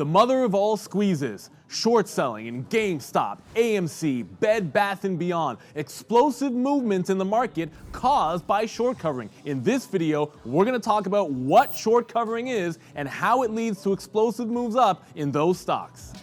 The mother of all squeezes, short selling in GameStop, AMC, Bed Bath & Beyond, explosive movements in the market caused by short covering. In this video, we're going to talk about what short covering is and how it leads to explosive moves up in those stocks.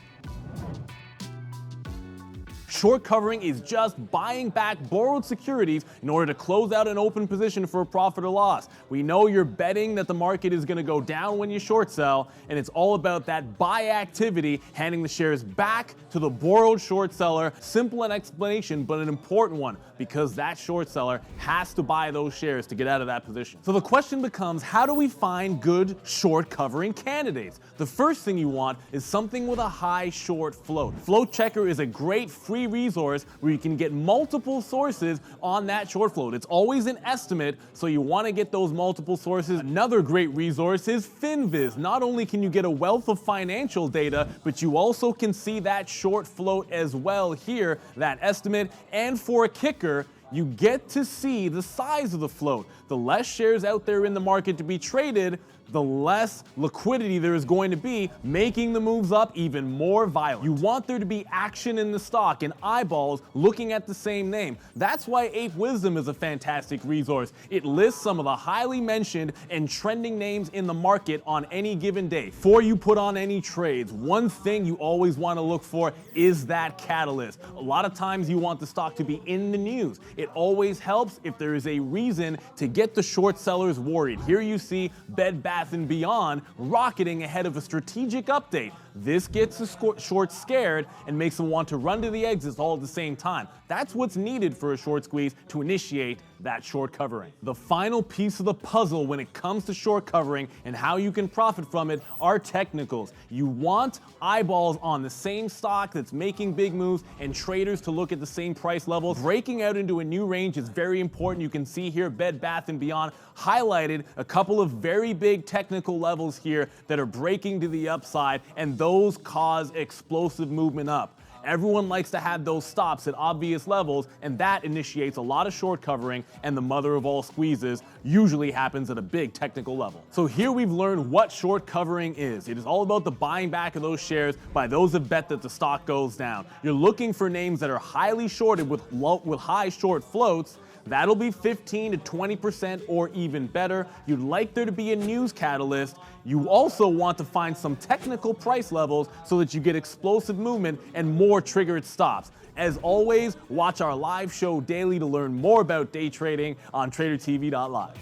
Short covering is just buying back borrowed securities in order to close out an open position for a profit or loss. We know you're betting that the market is going to go down when you short sell, and it's all about that buy activity, handing the shares back to the borrowed short seller. Simple an explanation, but an important one, because that short seller has to buy those shares to get out of that position. So the question becomes, how do we find good short covering candidates? The first thing you want is something with a high short float. Float Checker is a great free resource where you can get multiple sources on that short float. It's always an estimate, so you want to get those multiple sources. Another great resource is FinViz. Not only can you get a wealth of financial data, but you also can see that short float as well here, that estimate. And for a kicker, you get to see the size of the float. The less shares out there in the market to be traded, the less liquidity there is going to be, making the moves up even more violent. You want there to be action in the stock and eyeballs looking at the same name. That's why Ape Wisdom is a fantastic resource. It lists some of the highly mentioned and trending names in the market on any given day. Before you put on any trades, one thing you always want to look for is that catalyst. A lot of times you want the stock to be in the news. It always helps if there is a reason to get the short sellers worried. Here you see Bed Bath & Beyond rocketing ahead of a strategic update. This gets the short scared and makes them want to run to the exits all at the same time. That's what's needed for a short squeeze to initiate that short covering. The final piece of the puzzle when it comes to short covering and how you can profit from it are technicals. You want eyeballs on the same stock that's making big moves and traders to look at the same price levels. Breaking out into a new range is very important. You can see here Bed Bath & Beyond highlighted a couple of very big technical levels here that are breaking to the upside, and those cause explosive movement up. Everyone likes to have those stops at obvious levels, and that initiates a lot of short covering, and the mother of all squeezes usually happens at a big technical level. So here we've learned what short covering is. It is all about the buying back of those shares by those that bet that the stock goes down. You're looking for names that are highly shorted with high short floats. That'll be 15 to 20% or even better. You'd like there to be a news catalyst. You also want to find some technical price levels so that you get explosive movement and more triggered stops. As always, watch our live show daily to learn more about day trading on TraderTV.Live.